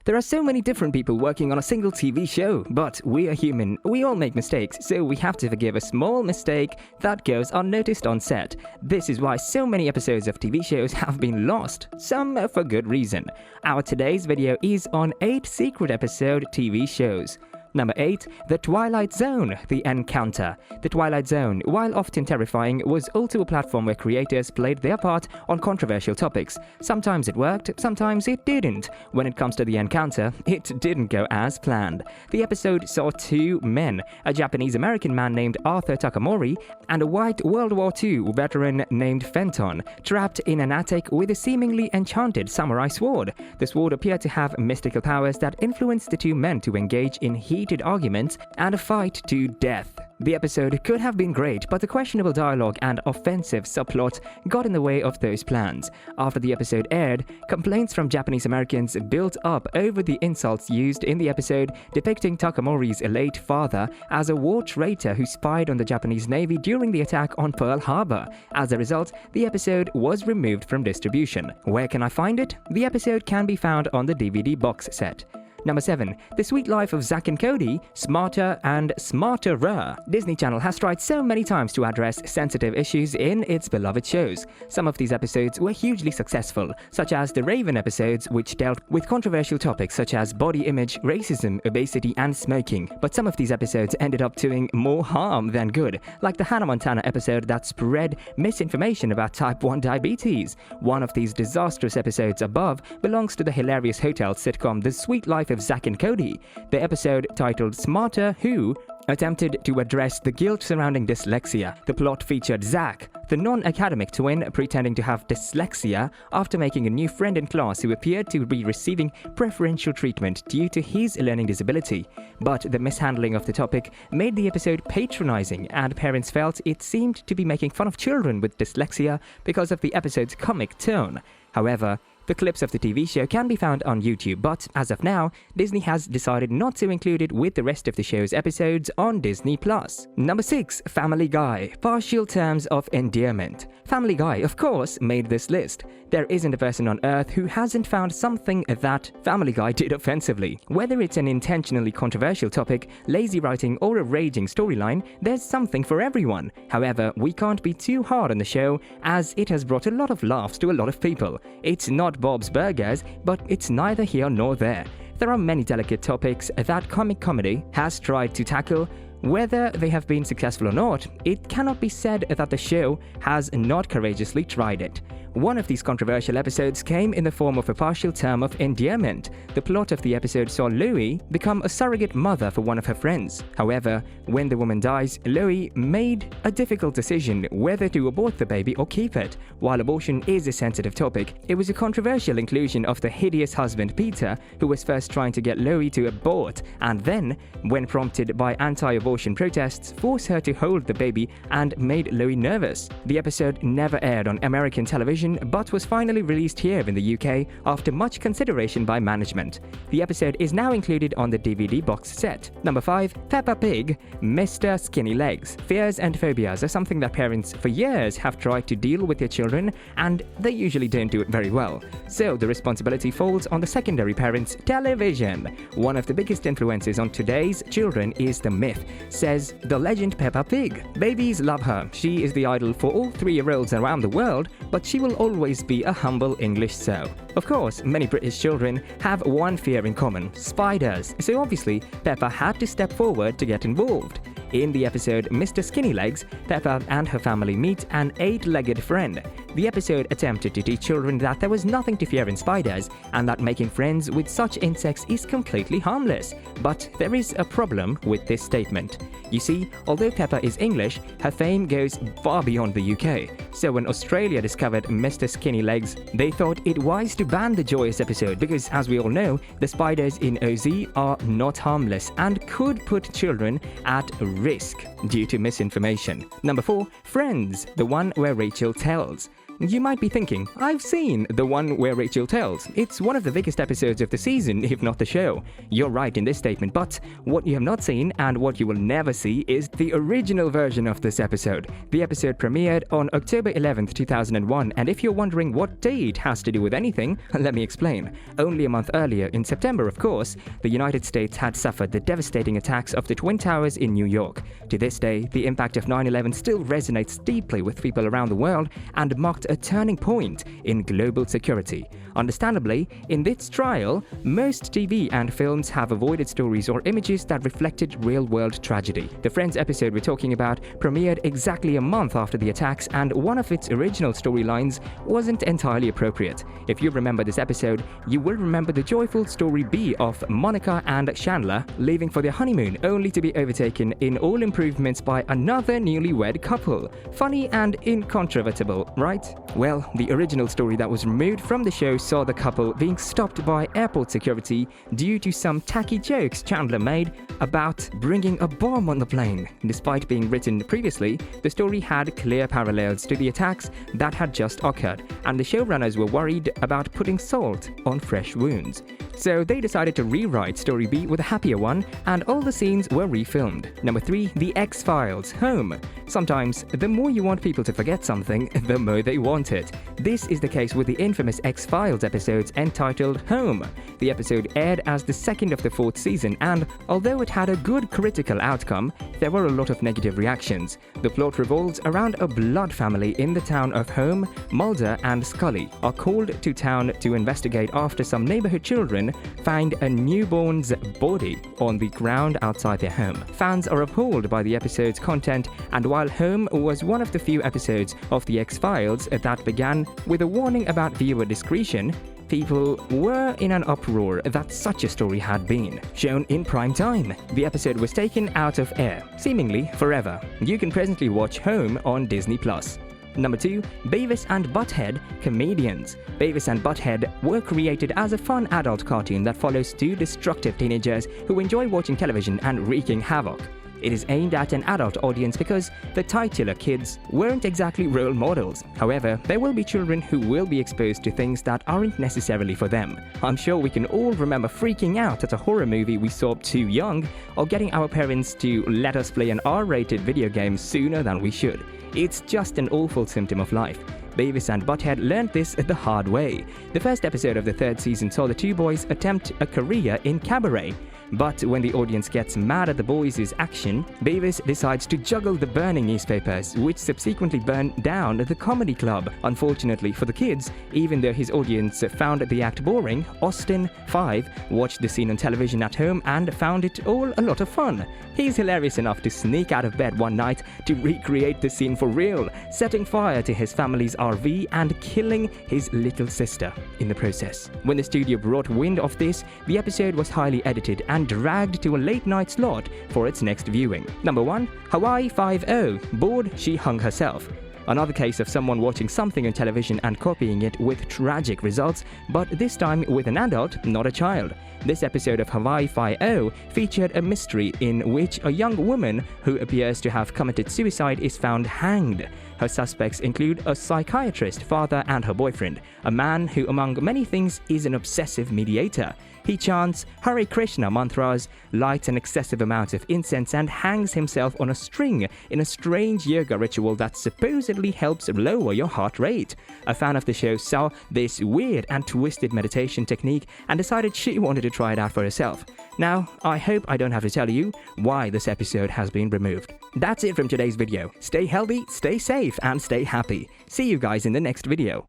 There are so many different people working on a single TV show, but we are human, we all make mistakes, so we have to forgive a small mistake that goes unnoticed on set. This is why so many episodes of TV shows have been lost, some for good reason. Our today's video is on 8 secret episode TV shows. Number 8. The Twilight Zone, The Encounter. The Twilight Zone, while often terrifying, was also a platform where creators played their part on controversial topics. Sometimes it worked, sometimes it didn't. When it comes to The Encounter, it didn't go as planned. The episode saw 2 men, a Japanese-American man named Arthur Takamori and a white World War II veteran named Fenton, trapped in an attic with a seemingly enchanted samurai sword. The sword appeared to have mystical powers that influenced the 2 men to engage in heated arguments and a fight to death. The episode could have been great, but the questionable dialogue and offensive subplot got in the way of those plans. After the episode aired, complaints from Japanese Americans built up over the insults used in the episode, depicting Takamori's late father as a war traitor who spied on the Japanese Navy during the attack on Pearl Harbor. As a result, the episode was removed from distribution. Where can I find it? The episode can be found on the DVD box set. Number 7. The Sweet Life of Zack and Cody, Smarter and Smarterer. Disney Channel has tried so many times to address sensitive issues in its beloved shows. Some of these episodes were hugely successful, such as the Raven episodes, which dealt with controversial topics such as body image, racism, obesity, and smoking. But some of these episodes ended up doing more harm than good, like the Hannah Montana episode that spread misinformation about type 1 diabetes. One of these disastrous episodes above belongs to the hilarious hotel sitcom The Sweet Life of Zack and Cody. The episode, titled Smarter Who, attempted to address the guilt surrounding dyslexia. The plot featured Zack, the non-academic twin, pretending to have dyslexia after making a new friend in class who appeared to be receiving preferential treatment due to his learning disability. But the mishandling of the topic made the episode patronizing, and parents felt it seemed to be making fun of children with dyslexia because of the episode's comic tone. However, the clips of the TV show can be found on YouTube, but as of now, Disney has decided not to include it with the rest of the show's episodes on Disney+. Number 6. Family Guy, Partial Terms of Endearment. Family Guy, of course, made this list. There isn't a person on Earth who hasn't found something that Family Guy did offensively. Whether it's an intentionally controversial topic, lazy writing, or a raging storyline, there's something for everyone. However, we can't be too hard on the show, as it has brought a lot of laughs to a lot of people. It's not Bob's Burgers, but it's neither here nor there. There are many delicate topics that comic comedy has tried to tackle. Whether they have been successful or not, it cannot be said that the show has not courageously tried it. One of these controversial episodes came in the form of a partial term of endearment. The plot of the episode saw Louie become a surrogate mother for one of her friends. However, when the woman dies, Louie made a difficult decision whether to abort the baby or keep it. While abortion is a sensitive topic, it was a controversial inclusion of the hideous husband Peter, who was first trying to get Louie to abort, and then, when prompted by anti-abortion protests, forced her to hold the baby and made Louie nervous. The episode never aired on American television, but was finally released here in the UK after much consideration by management. The episode is now included on the DVD box set. Number 5. Peppa Pig, Mr. Skinny Legs. Fears and phobias are something that parents for years have tried to deal with their children, and they usually don't do it very well. So the responsibility falls on the secondary parents, television. One of the biggest influences on today's children is the myth, says the legend Peppa Pig. Babies love her. She is the idol for all 3-year-olds around the world, but she will always be a humble English sow. Of course, many British children have one fear in common: spiders, so obviously Peppa had to step forward to get involved. In the episode Mr. Skinny Legs, Peppa and her family meet an 8-legged friend. The episode attempted to teach children that there was nothing to fear in spiders and that making friends with such insects is completely harmless. But there is a problem with this statement. You see, although Peppa is English, her fame goes far beyond the UK. So when Australia discovered Mr. Skinny Legs, they thought it wise to ban the joyous episode because, as we all know, the spiders in OZ are not harmless and could put children at risk due to misinformation. Number 4. Friends, the one where Rachel tells. You might be thinking, I've seen the one where Rachel tells. It's one of the biggest episodes of the season, if not the show. You're right in this statement, but what you have not seen and what you will never see is the original version of this episode. The episode premiered on October 11th, 2001, and if you're wondering what day it has to do with anything, let me explain. Only a month earlier, in September of course, the United States had suffered the devastating attacks of the Twin Towers in New York. To this day, the impact of 9/11 still resonates deeply with people around the world and marked a turning point in global security. Understandably, in this trial, most TV and films have avoided stories or images that reflected real-world tragedy. The Friends episode we're talking about premiered exactly a month after the attacks, and one of its original storylines wasn't entirely appropriate. If you remember this episode, you will remember the joyful story B of Monica and Chandler leaving for their honeymoon, only to be overtaken in all improvements by another newlywed couple. Funny and incontrovertible, right? Well, the original story that was removed from the show saw the couple being stopped by airport security due to some tacky jokes Chandler made about bringing a bomb on the plane. Despite being written previously, the story had clear parallels to the attacks that had just occurred, and the showrunners were worried about putting salt on fresh wounds. So they decided to rewrite Story B with a happier one, and all the scenes were refilmed. Number 3, The X-Files, Home. Sometimes, the more you want people to forget something, the more they want it. This is the case with the infamous X-Files episodes entitled Home. The episode aired as the second of the 4th season, and although it had a good critical outcome, there were a lot of negative reactions. The plot revolves around a blood family in the town of Home. Mulder and Scully are called to town to investigate after some neighborhood children find a newborn's body on the ground outside their home. Fans are appalled by the episode's content, and while Home was one of the few episodes of The X-Files that began with a warning about viewer discretion, people were in an uproar that such a story had been shown in prime time. The episode was taken out of air, seemingly forever. You can presently watch Home on Disney+. Number 2, Beavis and Butthead, Comedians. Beavis and Butthead were created as a fun adult cartoon that follows two destructive teenagers who enjoy watching television and wreaking havoc. It is aimed at an adult audience because the titular kids weren't exactly role models. However, there will be children who will be exposed to things that aren't necessarily for them. I'm sure we can all remember freaking out at a horror movie we saw too young, or getting our parents to let us play an R-rated video game sooner than we should. It's just an awful symptom of life. Beavis and Butthead learned this the hard way. The first episode of the 3rd season saw the two boys attempt a career in cabaret. But when the audience gets mad at the boys' action, Beavis decides to juggle the burning newspapers, which subsequently burn down the comedy club. Unfortunately for the kids, even though his audience found the act boring, Austin, 5, watched the scene on television at home and found it all a lot of fun. He's hilarious enough to sneak out of bed one night to recreate the scene for real, setting fire to his family's RV and killing his little sister in the process. When the studio brought wind of this, the episode was highly edited and dragged to a late-night slot for its next viewing. Number 1, Hawaii 5-0, Bored She Hung Herself. Another case of someone watching something on television and copying it with tragic results, but this time with an adult, not a child. This episode of Hawaii 5-0 featured a mystery in which a young woman who appears to have committed suicide is found hanged. Her suspects include a psychiatrist, father, and her boyfriend, a man who, among many things, is an obsessive mediator. He chants Hare Krishna mantras, lights an excessive amount of incense, and hangs himself on a string in a strange yoga ritual that supposedly helps lower your heart rate. A fan of the show saw this weird and twisted meditation technique and decided she wanted to try it out for herself. Now, I hope I don't have to tell you why this episode has been removed. That's it from today's video. Stay healthy, stay safe, and stay happy. See you guys in the next video.